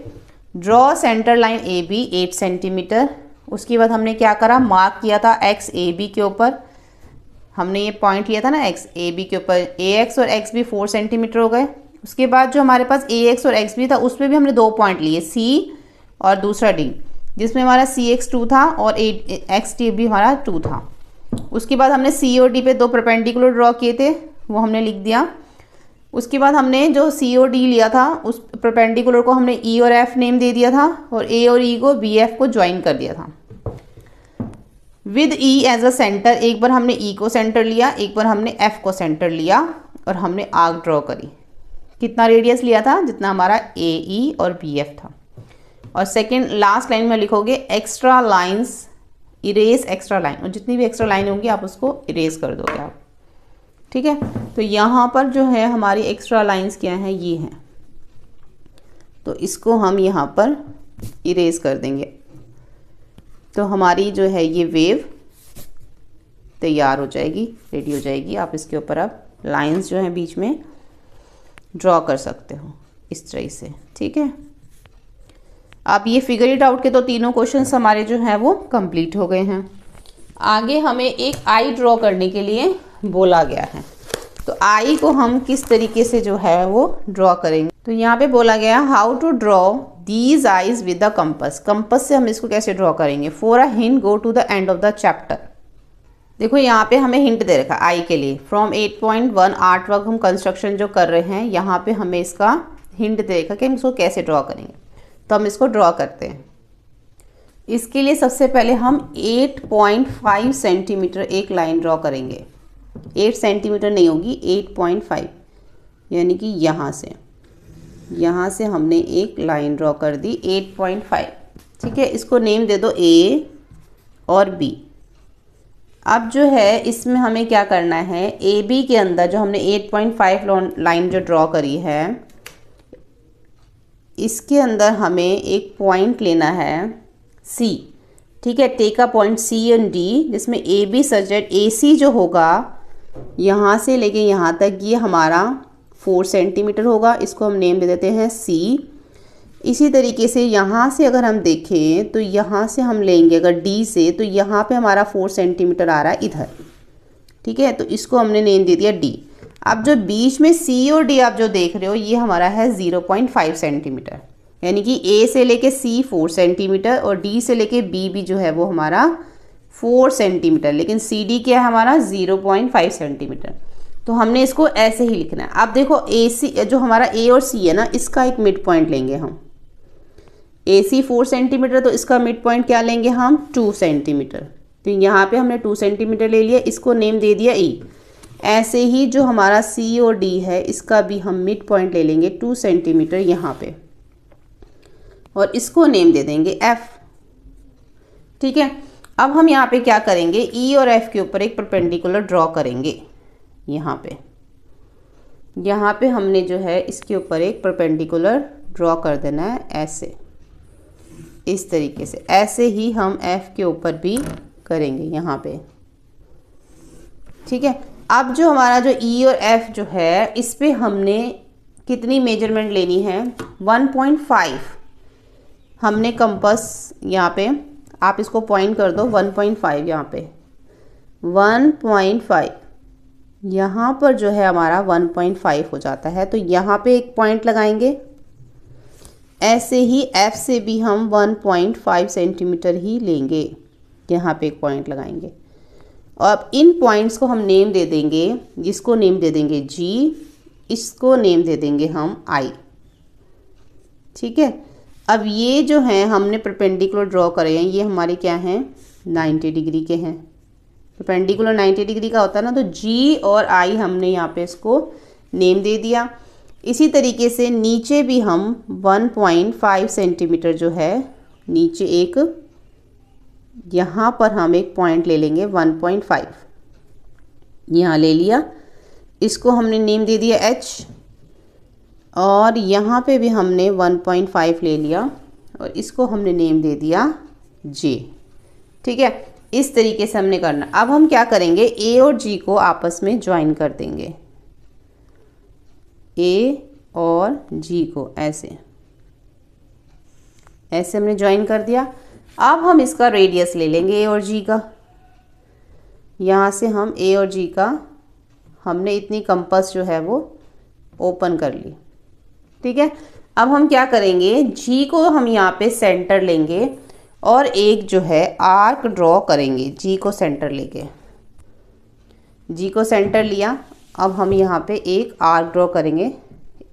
Draw centre line A B 8 centimetre. उसके बाद हमने क्या करा, मार्क किया था एक्स ए बी के ऊपर. हमने ये पॉइंट लिया था ना एक्स ए बी के ऊपर, ए एक्स और एक्स बी 4 सेंटीमीटर हो गए. उसके बाद जो हमारे पास ए एक्स और एक्स बी था उसमें भी हमने 2 पॉइंट लिए, सी और दूसरा डी, जिसमें हमारा सी एक्स 2 था और एक्स डी भी हमारा 2 था. उसके बाद हमने सी और डी पे 2 परपेंडिकुलर ड्रॉ किए थे, वो हमने लिख दिया. उसके बाद हमने जो सी और डी लिया था उस परपेंडिकुलर को हमने ई और एफ नेम दे दिया था, और ए और ई को बी एफ को ज्वाइन कर दिया था. With E as a centre, एक बार हमने ई को सेंटर लिया, एक बार हमने एफ को सेंटर लिया और हमने आर्क ड्रॉ करी. कितना रेडियस लिया था, जितना हमारा ए ई और बी एफ था. और सेकेंड लास्ट लाइन में लिखोगे extra lines, erase extra line, और जितनी भी एक्स्ट्रा लाइन होंगी आप उसको इरेज कर दोगे आप. ठीक है, तो यहाँ पर जो है हमारी एक्स्ट्रा लाइन्स क्या हैं, ये हैं. तो इसको हम यहाँ पर इरेज कर देंगे. तो हमारी जो है ये वेव तैयार हो जाएगी, रेडी हो जाएगी. आप इसके ऊपर अब लाइंस जो हैं बीच में ड्रॉ कर सकते हो इस तरह से. ठीक है, अब ये फिगर इट आउट के तो तीनों क्वेश्चंस हमारे जो हैं वो कंप्लीट हो गए हैं. आगे हमें एक आई ड्रॉ करने के लिए बोला गया है. तो आई को हम किस तरीके से जो है वो ड्रॉ करेंगे. तो यहाँ पे बोला गया how to draw these eyes with the compass. Compass से हम इसको कैसे ड्रॉ करेंगे. For a hint go to the end of the chapter. देखो यहाँ पे हमें हिंट दे रखा आई के लिए. फ्रॉम 8.1 आर्ट वर्क हम कंस्ट्रक्शन जो कर रहे हैं, यहाँ पे हमें इसका हिंट दे रखा कि हम इसको कैसे ड्रॉ करेंगे. तो हम इसको ड्रॉ करते हैं. इसके लिए सबसे पहले हम 8.5 सेंटीमीटर एक लाइन ड्रॉ करेंगे। 8 सेंटीमीटर नहीं होगी, 8.5, यानी कि यहाँ से हमने एक लाइन ड्रॉ कर दी 8.5। ठीक है, इसको नेम दे दो A और B। अब जो है इसमें हमें क्या करना है, AB के अंदर जो हमने 8.5 लाइन जो ड्रॉ करी है, इसके अंदर हमें एक पॉइंट लेना है C। ठीक है, take a point C and D, जिसमें AB सच दैट AC जो होगा यहाँ से लेके यहाँ तक ये हमारा 4 सेंटीमीटर होगा। इसको हम नेम दे देते हैं C। इसी तरीके से यहाँ से अगर हम देखें तो यहाँ से हम लेंगे अगर D से, तो यहाँ पे हमारा 4 सेंटीमीटर आ रहा है इधर। ठीक है, तो इसको हमने नेम दे दिया D। अब जो बीच में C और D आप जो देख रहे हो, ये हमारा है 0.5 सेंटीमीटर, यानी कि A से लेके C 4 सेंटीमीटर और D से लेके B भी जो है वो हमारा 4 सेंटीमीटर, लेकिन CD क्या है हमारा 0.5 सेंटीमीटर। तो हमने इसको ऐसे ही लिखना है। अब देखो AC जो हमारा A और C है ना, इसका एक मिड पॉइंट लेंगे हम। AC 4 सेंटीमीटर, तो इसका मिड पॉइंट क्या लेंगे हम, 2 सेंटीमीटर। तो यहाँ पे हमने 2 सेंटीमीटर ले लिया, इसको नेम दे दिया E। ऐसे ही जो हमारा C और D है, इसका भी हम मिड पॉइंट ले लेंगे 2 सेंटीमीटर यहाँ पे, और इसको नेम दे देंगे F। ठीक है, अब हम यहाँ पे क्या करेंगे, E और F के ऊपर एक परपेंडिकुलर ड्रॉ करेंगे। यहाँ पे हमने जो है इसके ऊपर एक परपेंडिकुलर ड्रॉ कर देना है ऐसे, इस तरीके से। ऐसे ही हम F के ऊपर भी करेंगे यहाँ पे। ठीक है, अब जो हमारा जो E और F जो है, इस पे हमने कितनी मेजरमेंट लेनी है, 1.5 हमने कंपास यहाँ पे, आप इसको पॉइंट कर दो 1.5 यहाँ पे, 1.5 यहाँ पर जो है हमारा 1.5 हो जाता है। तो यहाँ पे एक पॉइंट लगाएंगे। ऐसे ही F से भी हम 1.5 सेंटीमीटर ही लेंगे, यहाँ पे एक पॉइंट लगाएंगे। और अब इन पॉइंट्स को हम नेम दे देंगे, जिसको नेम दे देंगे G, इसको नेम दे देंगे हम I। ठीक है, अब ये जो हैं हमने परपेंडिकुलर ड्रॉ करे हैं, ये हमारे क्या हैं, 90 डिग्री के हैं। परपेंडिकुलर 90 डिग्री का होता है ना, तो G और I हमने यहाँ पे इसको नेम दे दिया। इसी तरीके से नीचे भी हम 1.5 सेंटीमीटर जो है नीचे एक, यहाँ पर हम एक पॉइंट ले लेंगे 1.5, यहाँ ले लिया, इसको हमने नेम दे दिया H। और यहाँ पे भी हमने 1.5 ले लिया और इसको हमने नेम दे दिया J। ठीक है, इस तरीके से हमने करना। अब हम क्या करेंगे, A और G को आपस में ज्वाइन कर देंगे, A और G को ऐसे ऐसे हमने ज्वाइन कर दिया। अब हम इसका रेडियस ले लेंगे A और G का। यहाँ से हम A और G का हमने इतनी कंपास जो है वो ओपन कर ली। ठीक है, अब हम क्या करेंगे, G को हम यहाँ पे सेंटर लेंगे और एक जो है आर्क ड्रॉ करेंगे। G को सेंटर लेके, G को सेंटर लिया। अब हम यहाँ पे एक आर्क ड्रॉ करेंगे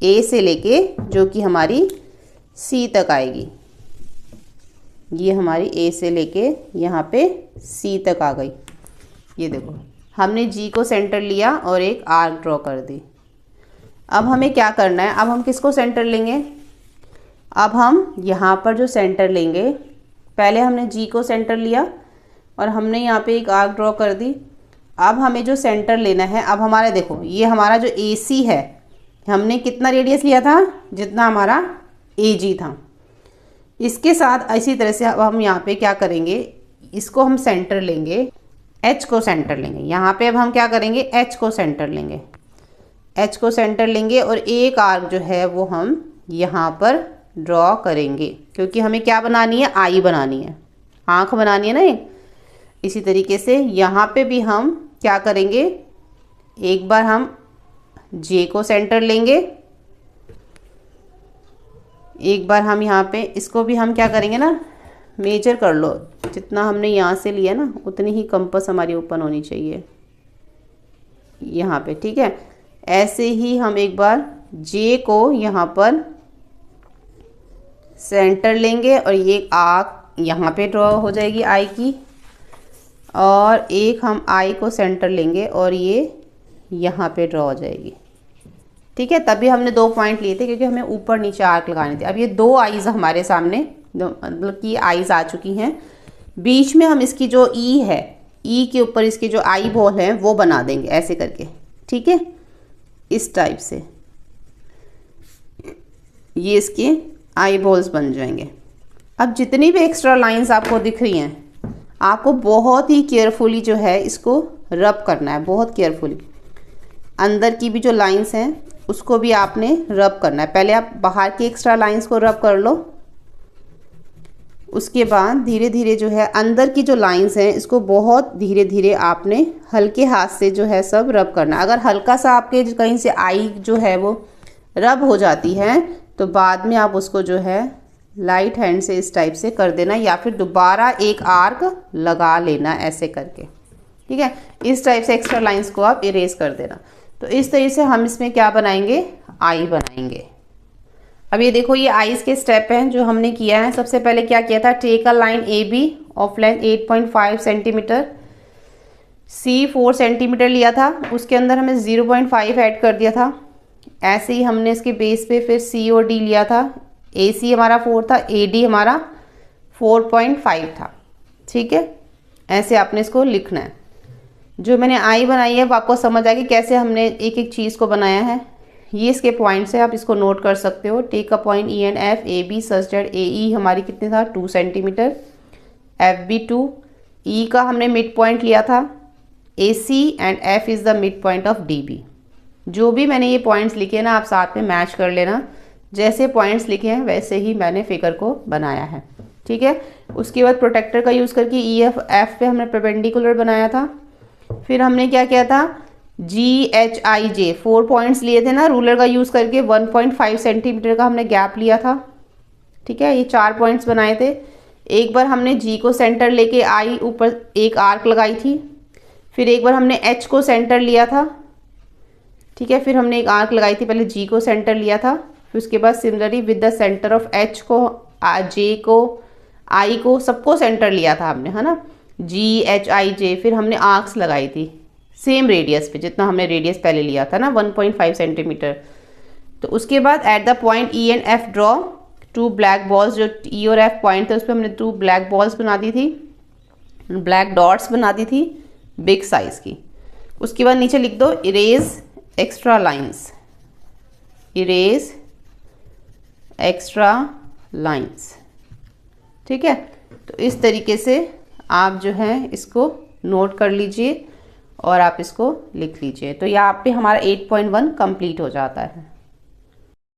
A से लेके, जो कि हमारी C तक आएगी। ये हमारी A से लेके यहाँ पे C तक आ गई। ये देखो, हमने G को सेंटर लिया और एक आर्क ड्रॉ कर दी। अब हमें क्या करना है, अब हम किसको सेंटर लेंगे, अब हम यहाँ पर जो सेंटर लेंगे, पहले हमने G को सेंटर लिया और हमने यहाँ पे एक आर्क ड्रॉ कर दी। अब हमें जो सेंटर लेना है, अब हमारे देखो ये हमारा जो AC है, हमने कितना रेडियस लिया था, जितना हमारा AG था। इसके साथ इसी तरह से अब हम यहाँ पे क्या करेंगे, इसको हम सेंटर लेंगे, H को सेंटर लेंगे। यहाँ पे अब हम क्या करेंगे, H को सेंटर लेंगे, H को सेंटर लेंगे और एक आर्क जो है वो हम यहाँ पर ड्रॉ करेंगे, क्योंकि हमें क्या बनानी है, आई बनानी है, आँख बनानी है ना एक। इसी तरीके से यहाँ पे भी हम क्या करेंगे, एक बार हम J को सेंटर लेंगे, एक बार हम यहाँ पे इसको भी हम क्या करेंगे ना, मेजर कर लो, जितना हमने यहाँ से लिया ना उतनी ही कंपास हमारी ओपन होनी चाहिए यहाँ पे। ठीक है, ऐसे ही हम एक बार J को यहाँ पर सेंटर लेंगे और ये आर्क यहाँ पे ड्रॉ हो जाएगी आई की, और एक हम आई को सेंटर लेंगे और ये यहाँ पे ड्रॉ हो जाएगी। ठीक है, तभी हमने 2 पॉइंट लिए थे क्योंकि हमें ऊपर नीचे आर्क लगाने थे। अब ये 2 आईज हमारे सामने, मतलब कि आईज आ चुकी हैं। बीच में हम इसकी जो ई है, ई के ऊपर इसकी जो आई बॉल है वो बना देंगे ऐसे करके। ठीक है, इस टाइप से ये इसके आई बॉल्स बन जाएंगे। अब जितनी भी एक्स्ट्रा लाइंस आपको दिख रही हैं, आपको बहुत ही केयरफुली जो है इसको रब करना है, बहुत केयरफुली। अंदर की भी जो लाइंस हैं उसको भी आपने रब करना है। पहले आप बाहर की एक्स्ट्रा लाइंस को रब कर लो, उसके बाद धीरे धीरे जो है अंदर की जो लाइंस हैं इसको बहुत धीरे धीरे आपने हल्के हाथ से जो है सब रब करना है। अगर हल्का सा आपके कहीं से आई जो है वो रब हो जाती है तो बाद में आप उसको जो है लाइट हैंड से इस टाइप से कर देना, या फिर दोबारा एक आर्क लगा लेना ऐसे करके। ठीक है, इस टाइप से एक्स्ट्रा लाइंस को आप इरेज कर देना। तो इस तरीके से हम इसमें क्या बनाएंगे, आई बनाएंगे। अब ये देखो, ये आईज के स्टेप हैं जो हमने किया है। सबसे पहले क्या किया था, take a line A B of length 8.5 centimetre, C 4 centimetre लिया था, उसके अंदर हमें 0.5 ऐड कर दिया था। ऐसे ही हमने इसके बेस पे फिर सी और डी लिया था। ए सी हमारा 4 था, ए डी हमारा 4.5 था। ठीक है, ऐसे आपने इसको लिखना है। जो मैंने आई बनाई है वो आपको समझ आएगी कैसे हमने एक एक चीज़ को बनाया है। ये इसके पॉइंट्स है, आप इसको नोट कर सकते हो। Take a point E and F A B such that A E हमारी कितनी था 2 सेंटीमीटर, एफ बी 2, ई का हमने मिड पॉइंट लिया था, A C and F is the mid point of D B. जो भी मैंने ये पॉइंट्स लिखे ना आप साथ में मैच कर लेना, जैसे पॉइंट्स लिखे हैं वैसे ही मैंने फिगर को बनाया है। ठीक है, उसके बाद प्रोटेक्टर का यूज़ करके ई एफ एफ पे हमने परपेंडिकुलर बनाया था। फिर हमने क्या किया था, जी एच आई जे 4 पॉइंट्स लिए थे ना रूलर का यूज़ करके, 1.5 सेंटीमीटर का हमने गैप लिया था। ठीक है, ये 4 पॉइंट्स बनाए थे। एक बार हमने जी को सेंटर लेके आई ऊपर एक आर्क लगाई थी। फिर एक बार हमने एच को सेंटर लिया था। ठीक है, फिर हमने एक आर्क लगाई थी, पहले जी को सेंटर लिया था, फिर उसके बाद similarly with the centre of H को, जे को, आई को, सबको सेंटर लिया था हमने, है ना, जी एच आई जे। फिर हमने आर्क्स लगाई थी सेम रेडियस पे जितना हमने रेडियस पहले लिया था ना 1.5 सेंटीमीटर। तो उसके बाद at the point E and F draw 2 black balls. जो ई और एफ पॉइंट थे उस पर हमने 2 ब्लैक बॉल्स बना दी थी, ब्लैक डॉट्स बना दी थी बिग साइज की। उसके बाद नीचे लिख दो erase extra lines, erase extra lines. ठीक है, तो इस तरीके से आप जो है इसको नोट कर लीजिए और आप इसको लिख लीजिए। तो यहाँ पे हमारा 8.1 कंप्लीट हो जाता है।